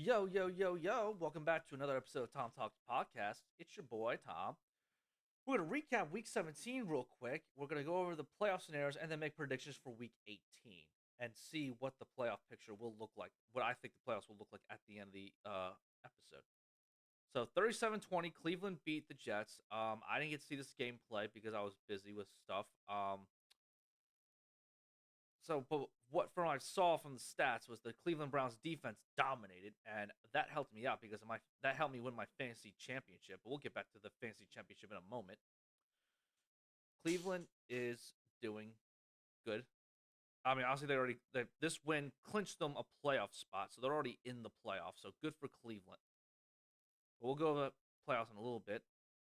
Yo, yo, yo, yo. Welcome back to another episode of TomTalks podcast. It's your boy, Tom. We're going to recap week 17 real quick. We're going to go over the playoff scenarios and then make predictions for week 18 and see what the playoff picture will look like, what I think the playoffs will look like at the end of the episode. So 37-20, Cleveland beat the Jets. I didn't get to see this game play because I was busy with stuff. But what from I saw from the stats was the Cleveland Browns defense dominated, and that helped me out because that helped me win my fantasy championship. But we'll get back to the fantasy championship in a moment. Cleveland is doing good. I mean, honestly, this win clinched them a playoff spot, so they're already in the playoffs. So good for Cleveland. But we'll go over the playoffs in a little bit,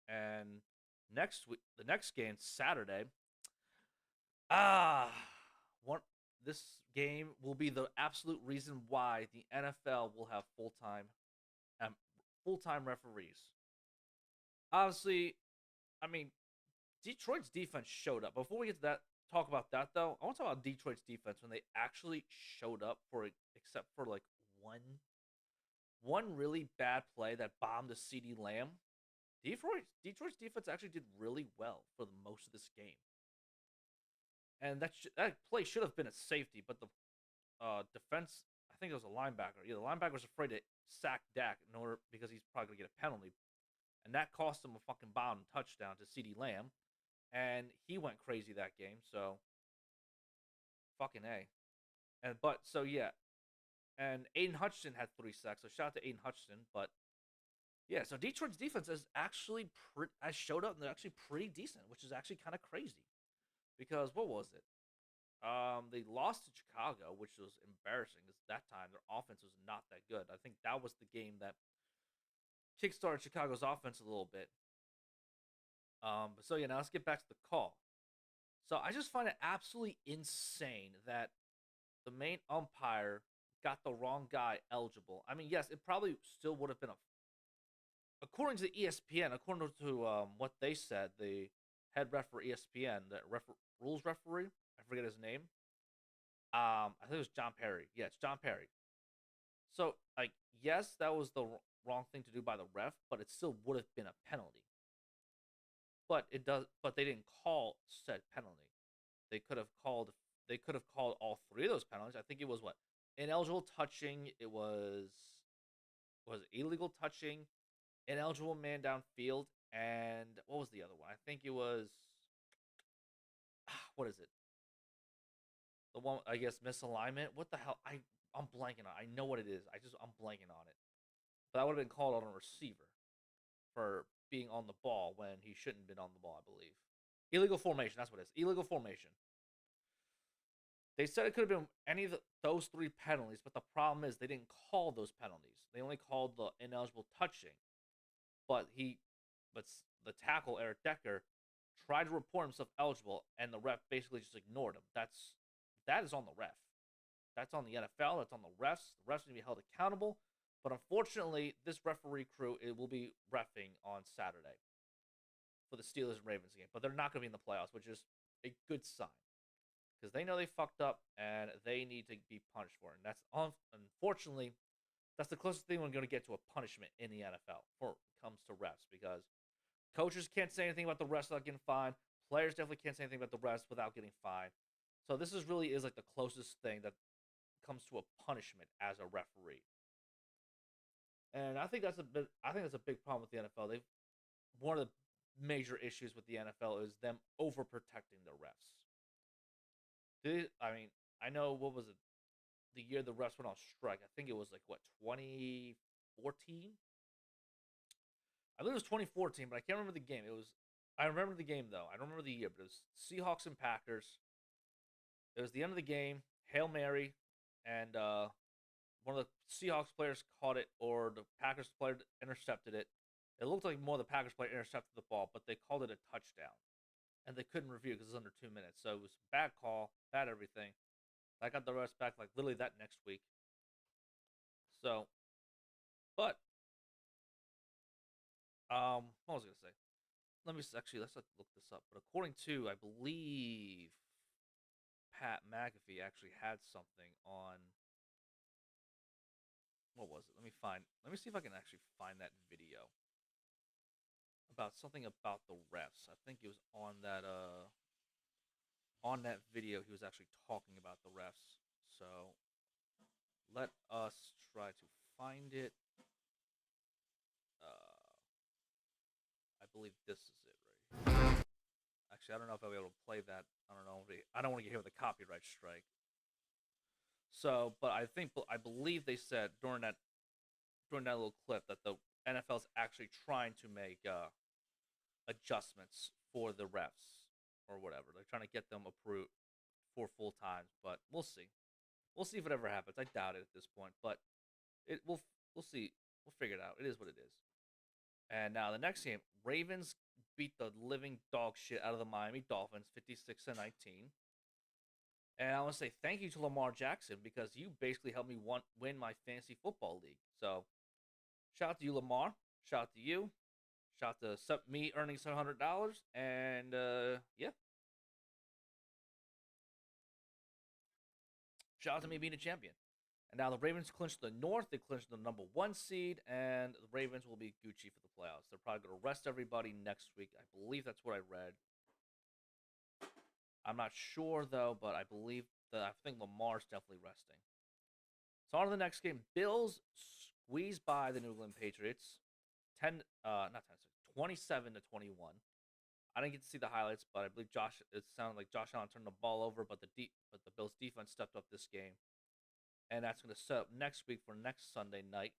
and next week, the next game Saturday. Ah, one this game will be the absolute reason why the NFL will have um, full-time referees. Obviously, I mean, Detroit's defense showed up. Before we get to that, talk about that though. I want to talk about Detroit's defense when they actually showed up except for like one really bad play that bombed a CD Lamb. Detroit's defense actually did really well for the most of this game. And that play should have been a safety, but the defense, I think it was a linebacker. Yeah, the linebacker was afraid to sack Dak in order because he's probably gonna get a penalty, and that cost him a fucking bomb touchdown to CD Lamb, and he went crazy that game. So fucking a. And but so yeah, and Aiden Hutchinson had 3 sacks. So shout out to Aiden Hutchinson. But yeah, so Detroit's defense is actually has showed up and they're actually pretty decent, which is actually kind of crazy. Because what was it? They lost to Chicago, which was embarrassing because that time their offense was not that good. I think that was the game that kickstarted Chicago's offense a little bit. So yeah, now let's get back to the call. So I just find it absolutely insane that the main umpire got the wrong guy eligible. I mean, yes, it probably still would have been according to the ESPN, according to what they said, the head ref for ESPN, the rules referee, I forget his name. I think it was John Perry. Yeah, it's John Perry. So, like, yes, that was the wrong thing to do by the ref, but it still would have been a penalty. But they didn't call said penalty. They could have called. They could have called all three of those penalties. I think it was what ineligible touching. It was illegal touching, ineligible man downfield, and what was the other one? I think it was what is it? The one I guess misalignment. What the hell? I'm blanking on. I know what it is. I'm blanking on it. But that would have been called on a receiver for being on the ball when he shouldn't have been on the ball. I believe illegal formation. That's what it is. Illegal formation. They said it could have been any of those three penalties, but the problem is they didn't call those penalties. They only called the ineligible touching. But but the tackle Eric Decker tried to report himself eligible, and the ref basically just ignored him. That is on the ref. That's on the NFL. That's on the refs. The refs need to be held accountable. But unfortunately, this referee crew it will be refing on Saturday for the Steelers and Ravens game. But they're not going to be in the playoffs, which is a good sign because they know they fucked up and they need to be punished for it. And that's unfortunately that's the closest thing we're going to get to a punishment in the NFL for it comes to refs because coaches can't say anything about the refs without getting fined. Players definitely can't say anything about the refs without getting fined. So this is like the closest thing that comes to a punishment as a referee. And I think that's a big problem with the NFL. They've one of the major issues with the NFL is them overprotecting the refs. I mean, I know what was it the year the refs went on strike. I think it was like what 2014. I believe it was 2014, but I can't remember the game. I remember the game though. I don't remember the year, but it was Seahawks and Packers. It was the end of the game, Hail Mary, and one of the Seahawks players caught it, or the Packers player intercepted it. It looked like more the Packers player intercepted the ball, but they called it a touchdown, and they couldn't review because it was under 2 minutes. So it was a bad call, bad everything. I got the rest back like literally that next week. So, but what was I gonna say? Let's look this up. But according to I believe Pat McAfee actually had something on what was was it? Let me see if I can actually find that video about something about the refs. I think it was on that video he was actually talking about the refs. So let us try to find it. I believe this is it right here. Actually, I don't know if I'll be able to play that. I don't know. I don't want to get hit with a copyright strike. So, but I believe they said during that little clip that the NFL is actually trying to make adjustments for the refs or whatever. They're trying to get them approved for full times, but we'll see. We'll see if it ever happens. I doubt it at this point, but we'll see. We'll figure it out. It is what it is. And now the next game, Ravens beat the living dog shit out of the Miami Dolphins, 56-19. And I want to say thank you to Lamar Jackson because you basically helped me win my fantasy football league. So shout out to you, Lamar. Shout out to you. Shout out to me earning $700. And yeah. Shout out to me being a champion. And now the Ravens clinched the North. They clinched the number 1 seed, and the Ravens will be Gucci for the playoffs. They're probably going to rest everybody next week. I believe that's what I read. I'm not sure though, but I think Lamar's definitely resting. So on to the next game. Bills squeezed by the New England Patriots, 27-21. I didn't get to see the highlights, but I believe it sounded like Josh Allen turned the ball over, but the Bills defense stepped up this game. And that's going to set up next week for next Sunday night,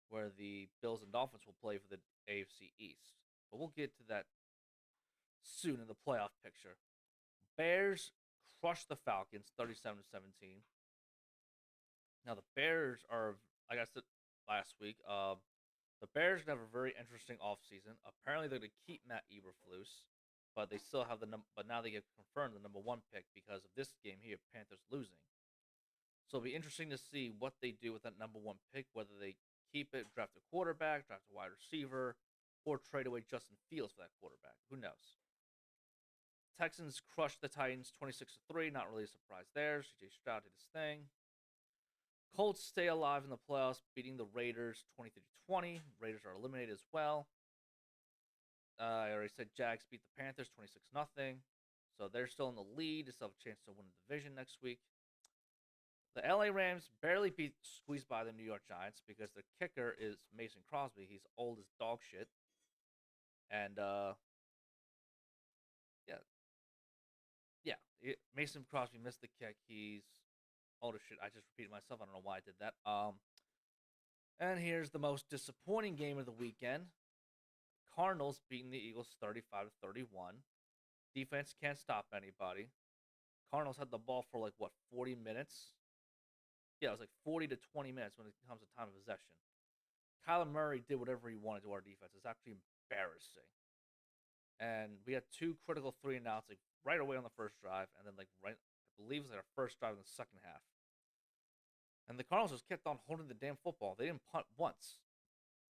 where the Bills and Dolphins will play for the AFC East. But we'll get to that soon in the playoff picture. Bears crushed the Falcons 37-17. Now the Bears are, like I said last week, the Bears have a very interesting offseason. Apparently they're going to keep Matt Eberflus, but they still have but now they get confirmed the number 1 pick because of this game here, Panthers losing. So it'll be interesting to see what they do with that number 1 pick, whether they keep it, draft a quarterback, draft a wide receiver, or trade away Justin Fields for that quarterback. Who knows? Texans crushed the Titans 26-3. Not really a surprise there. CJ Stroud did his thing. Colts stay alive in the playoffs, beating the Raiders 23-20. Raiders are eliminated as well. I already said Jags beat the Panthers 26-0. So they're still in the lead. They still have a chance to win the division next week. The LA Rams barely squeezed by the New York Giants because the kicker is Mason Crosby. He's old as dog shit. And, Mason Crosby missed the kick. He's old as shit. I just repeated myself. I don't know why I did that. And here's the most disappointing game of the weekend. Cardinals beating the Eagles 35-31. Defense can't stop anybody. Cardinals had the ball for 40 minutes. Yeah, it was 40 to 20 minutes when it comes to time of possession. Kyler Murray did whatever he wanted to our defense. It's actually embarrassing. And we had 2 critical 3-and-outs right away on the first drive, and then I believe it was our first drive in the second half. And the Cardinals just kept on holding the damn football. They didn't punt once.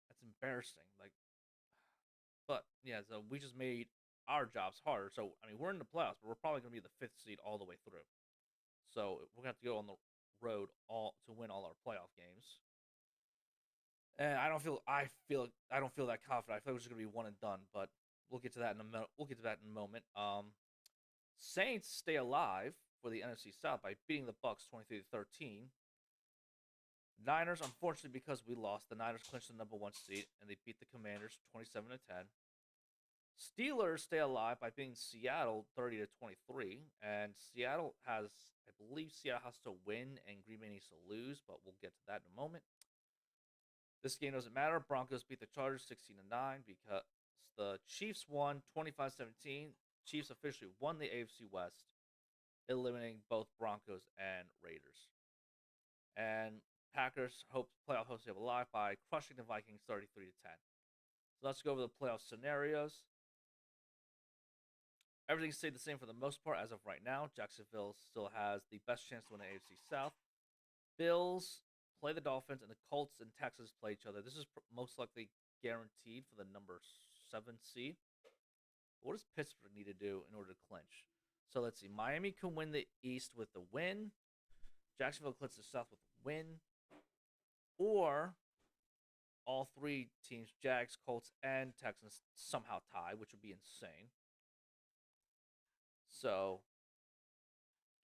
That's embarrassing. But yeah, so we just made our jobs harder. So I mean, we're in the playoffs, but we're probably going to be the 5th seed all the way through. So we're going to have to go on the road to win all our playoff games. And I don't feel that confident. I feel it's just going to be one and done. But we'll get to that in a moment. Saints stay alive for the NFC South by beating the Bucks 23-13. Niners, unfortunately, because we lost, the Niners clinched the number 1 seed and they beat the Commanders 27-10. Steelers stay alive by beating Seattle 30-23, and I believe Seattle has to win and Green Bay needs to lose, but we'll get to that in a moment. This game doesn't matter. Broncos beat the Chargers 16-9 because the Chiefs won 25-17. Chiefs officially won the AFC West, eliminating both Broncos and Raiders. And Packers playoff hopes stay alive by crushing the Vikings 33-10. So let's go over the playoff scenarios. Everything stayed the same for the most part as of right now. Jacksonville still has the best chance to win the AFC South. Bills play the Dolphins, and the Colts and Texans play each other. This is most likely guaranteed for the number 7 seed. What does Pittsburgh need to do in order to clinch? So let's see. Miami can win the East with the win. Jacksonville clinches the South with the win. or all three teams, Jags, Colts, and Texans, somehow tie, which would be insane. So,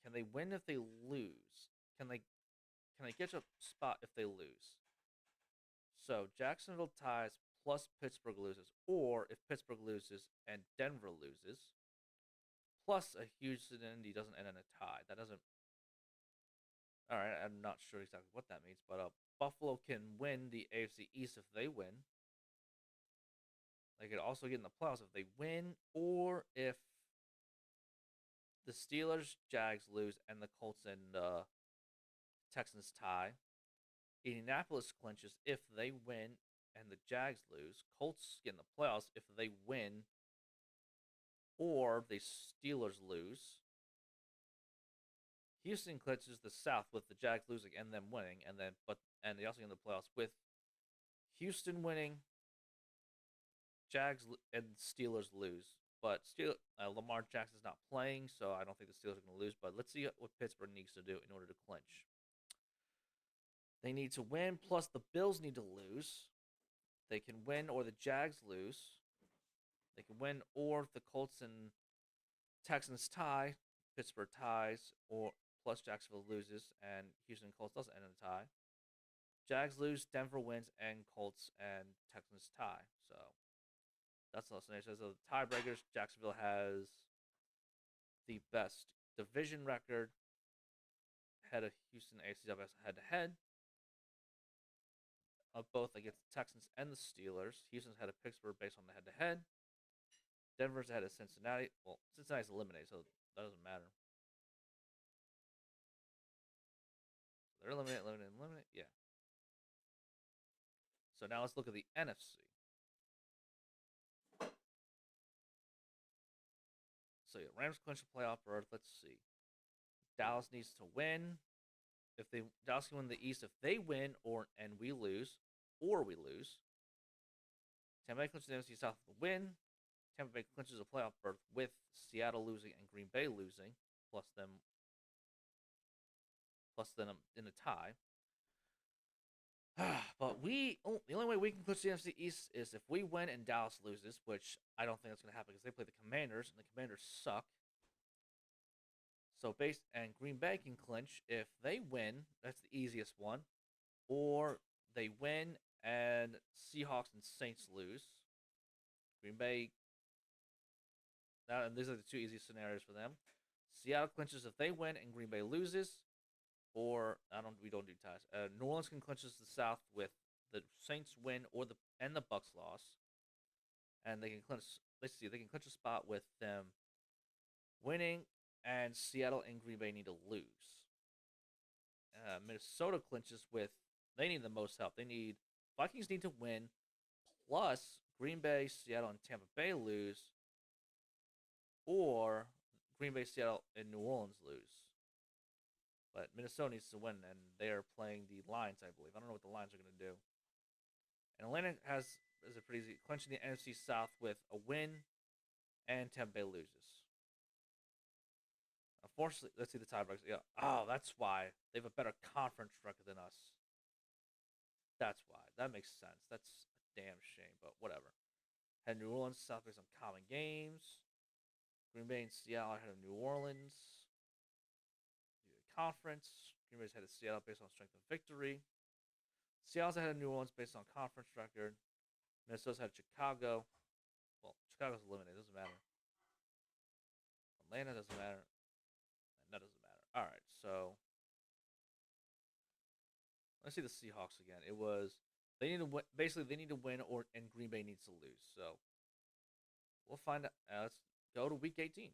can they win if they lose? Can they get a spot if they lose? So Jacksonville ties plus Pittsburgh loses, or if Pittsburgh loses and Denver loses, plus a Houston and Indy doesn't end in a tie. That doesn't. All right, I'm not sure exactly what that means, but Buffalo can win the AFC East if they win. They could also get in the playoffs if they win, or if the Steelers, Jags lose, and the Colts and Texans tie. Indianapolis clinches if they win and the Jags lose. Colts get in the playoffs if they win or the Steelers lose. Houston clinches the South with the Jags losing and them winning, and they also get in the playoffs with Houston winning, Jags and Steelers lose. But Lamar Jackson's not playing, so I don't think the Steelers are going to lose. But let's see what Pittsburgh needs to do in order to clinch. They need to win, plus the Bills need to lose. They can win or the Jags lose. They can win or the Colts and Texans tie, Pittsburgh ties, or plus Jacksonville loses and Houston Colts doesn't end in a tie. Jags lose, Denver wins, and Colts and Texans tie. So that's the scenario. So the tiebreakers, Jacksonville has the best division record, head of Houston AFC head to head. Of both against the Texans and the Steelers. Houston's ahead of Pittsburgh based on the head-to-head. Denver's ahead of Cincinnati. Well, Cincinnati's eliminated, so that doesn't matter. So they're eliminated. Yeah. So now let's look at the NFC. So yeah, Rams clinch the playoff berth. Let's see. Dallas needs to win. If Dallas can win the East, if they win and we lose, or we lose, Tampa Bay clinches the NFC South with a win. Tampa Bay clinches a playoff berth with Seattle losing and Green Bay losing, plus them in a tie. But the only way we can clinch the NFC East is if we win and Dallas loses, which I don't think that's going to happen because they play the Commanders and the Commanders suck. So Green Bay can clinch if they win. That's the easiest one, or they win and Seahawks and Saints lose. Green Bay. And these are the two easiest scenarios for them. Seattle clinches if they win and Green Bay loses, or we don't do ties. New Orleans can clinches the South with the Saints win or the Bucks loss, and they can clinch. They can clinch a spot with them winning, and Seattle and Green Bay need to lose. Minnesota clinches with they need the most help. Vikings need to win, plus Green Bay, Seattle, and Tampa Bay lose, or Green Bay, Seattle, and New Orleans lose. But Minnesota needs to win, and they are playing the Lions, I believe. I don't know what the Lions are going to do. And Atlanta is a pretty easy clinching the NFC South with a win, and Tampa Bay loses. Unfortunately, let's see the tiebreakers. Yeah. Oh, that's why they have a better conference record than us. That's why. That makes sense. That's a damn shame, but whatever. Had New Orleans, South based on common games. Green Bay and Seattle ahead of New Orleans. Conference. Green Bay's ahead of Seattle based on strength and victory. Seattle's ahead of New Orleans based on conference record. Minnesota's ahead of Chicago. Well, Chicago's eliminated. It doesn't matter. Atlanta doesn't matter. And that doesn't matter. All right, so let's see the Seahawks again. It was they need to win. Basically, they need to win, and Green Bay needs to lose. So we'll find out. Let's go to Week 18.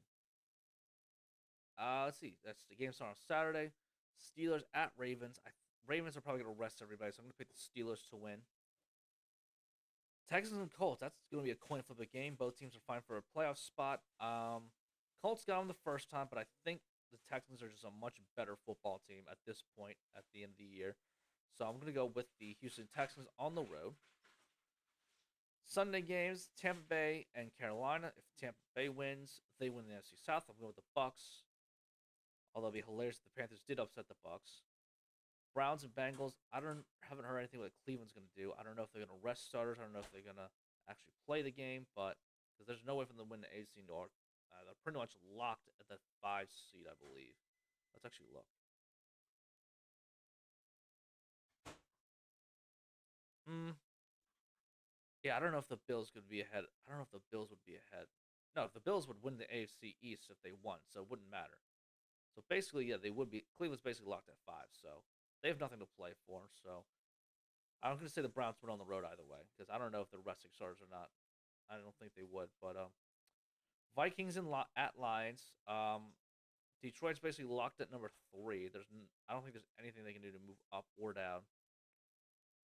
Let's see. That's the game starting on Saturday. Steelers at Ravens. Ravens are probably going to rest everybody, so I'm going to pick the Steelers to win. Texans and Colts. That's going to be a coin flip game. Both teams are fighting for a playoff spot. Colts got them the first time, but I think the Texans are just a much better football team at this point at the end of the year. So I'm going to go with the Houston Texans on the road. Sunday games, Tampa Bay and Carolina. If Tampa Bay wins, they win the NFC South. I'm going with the Bucks. Although it'd be hilarious if the Panthers did upset the Bucks. Browns and Bengals. I don't haven't heard anything what Cleveland's going to do. I don't know if they're going to rest starters. I don't know if they're going to actually play the game, but because there's no way for them to win the AFC North, they're pretty much locked at the 5 seed, I believe. Let's actually look. Hmm. Yeah, I don't know if the Bills could be ahead. I don't know if the Bills would be ahead. No, if the Bills would win the AFC East if they won, so it wouldn't matter. So basically, yeah, they would be. Cleveland's basically locked at 5, so they have nothing to play for. So I'm going to say the Browns win on the road either way because I don't know if they're resting starters or not. I don't think they would, but Vikings at Lions. Detroit's basically locked at number 3. I don't think there's anything they can do to move up or down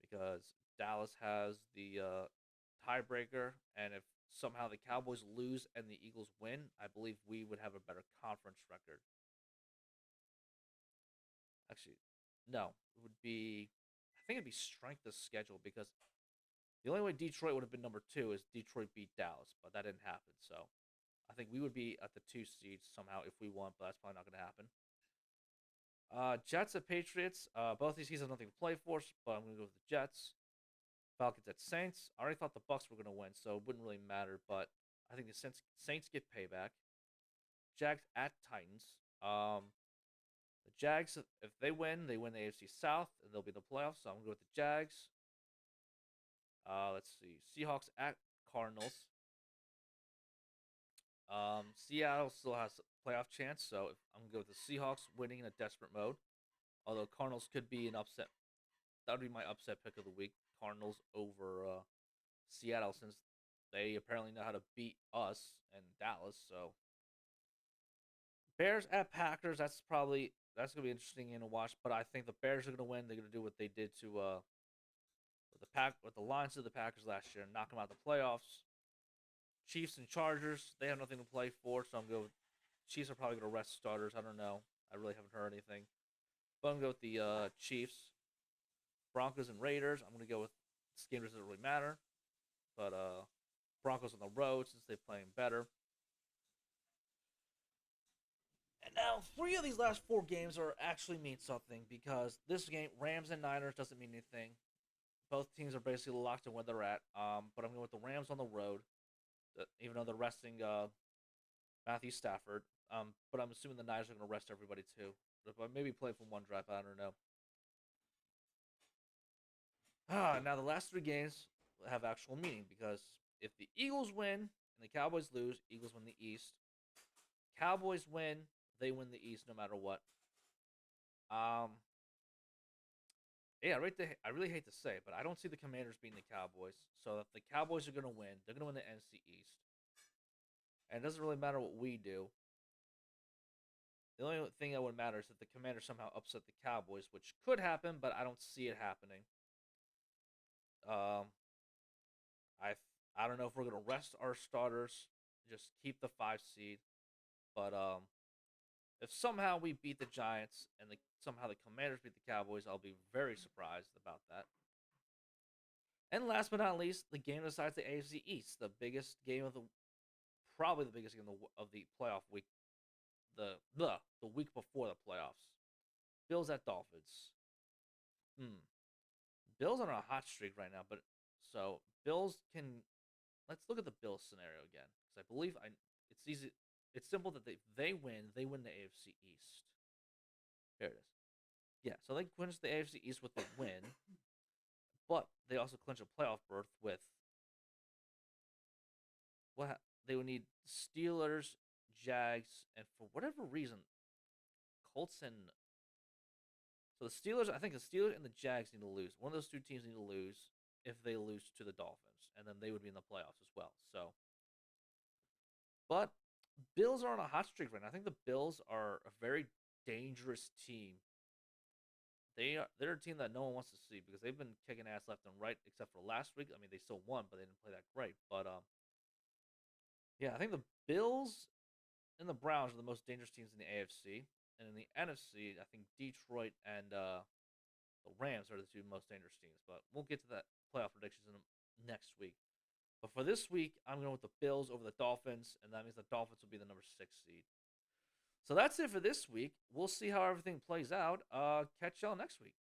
because Dallas has the tiebreaker, and if somehow the Cowboys lose and the Eagles win, I believe we would have a better conference record. Actually, no, it would be. I think it'd be strength of schedule because the only way Detroit would have been number 2 is Detroit beat Dallas, but that didn't happen. So I think we would be at the 2 seeds somehow if we won, but that's probably not going to happen. Jets at Patriots. Both these teams have nothing to play for, but I'm going to go with the Jets. Falcons at Saints. I already thought the Bucks were going to win, so it wouldn't really matter. But I think the Saints get payback. Jags at Titans. The Jags, if they win the AFC South, and they'll be in the playoffs. So I'm going to go with the Jags. Let's see. Seahawks at Cardinals. Seattle still has a playoff chance, so I'm going to go with the Seahawks winning in a desperate mode. Although Cardinals could be an upset. That would be my upset pick of the week. Cardinals over Seattle, since they apparently know how to beat us and Dallas. So Bears at Packers. That's gonna be interesting to watch. But I think the Bears are gonna win. They're gonna do what they did to with the Lions of the Packers last year and knock them out of the playoffs. Chiefs and Chargers. They have nothing to play for, so I'm going. Chiefs are probably gonna rest starters. I don't know. I really haven't heard anything. But I'm gonna go with the Chiefs. Broncos and Raiders. I'm gonna go with this game doesn't really matter. But Broncos on the road since they're playing better. And now 3 of these last 4 games are actually mean something because this game, Rams and Niners, doesn't mean anything. Both teams are basically locked in where they're at. But I'm going with the Rams on the road, even though they're resting Matthew Stafford. But I'm assuming the Niners are going to rest everybody too. But maybe play from one drive. I don't know. Now the last 3 games have actual meaning because if the Eagles win and the Cowboys lose, Eagles win the East. Cowboys win, they win the East no matter what. Um, yeah, I really hate to say it, but I don't see the Commanders beating the Cowboys. So if the Cowboys are going to win, they're going to win the NFC East. And it doesn't really matter what we do. The only thing that would matter is if the Commanders somehow upset the Cowboys, which could happen, but I don't see it happening. Um, I don't know if we're gonna rest our starters, just keep the 5 seed. But if somehow we beat the Giants and somehow the Commanders beat the Cowboys, I'll be very surprised about that. And last but not least, the game decides the AFC East, the biggest game of probably the biggest game of the playoff week, the week before the playoffs. Bills at Dolphins. Hmm. Bills are on a hot streak right now, but so Bills can. Let's look at the Bills scenario again because I believe it's easy. It's simple that they win. They win the AFC East. There it is. Yeah, so they clinch the AFC East with the win, but they also clinch a playoff berth with they would need Steelers, Jags, and for whatever reason, Colts and so the Steelers. I think the Steelers and the Jags need to lose. One of those 2 teams need to lose if they lose to the Dolphins, and then they would be in the playoffs as well. So, but Bills are on a hot streak right now. I think the Bills are a very dangerous team. They're a team that no one wants to see because they've been kicking ass left and right, except for last week. I mean, they still won, but they didn't play that great. But yeah, I think the Bills and the Browns are the most dangerous teams in the AFC, and in the NFC, I think Detroit and the Rams are the 2 most dangerous teams. But we'll get to that playoff predictions in next week. But for this week, I'm going with the Bills over the Dolphins, and that means the Dolphins will be the number 6 seed. So that's it for this week. We'll see how everything plays out. Catch y'all next week.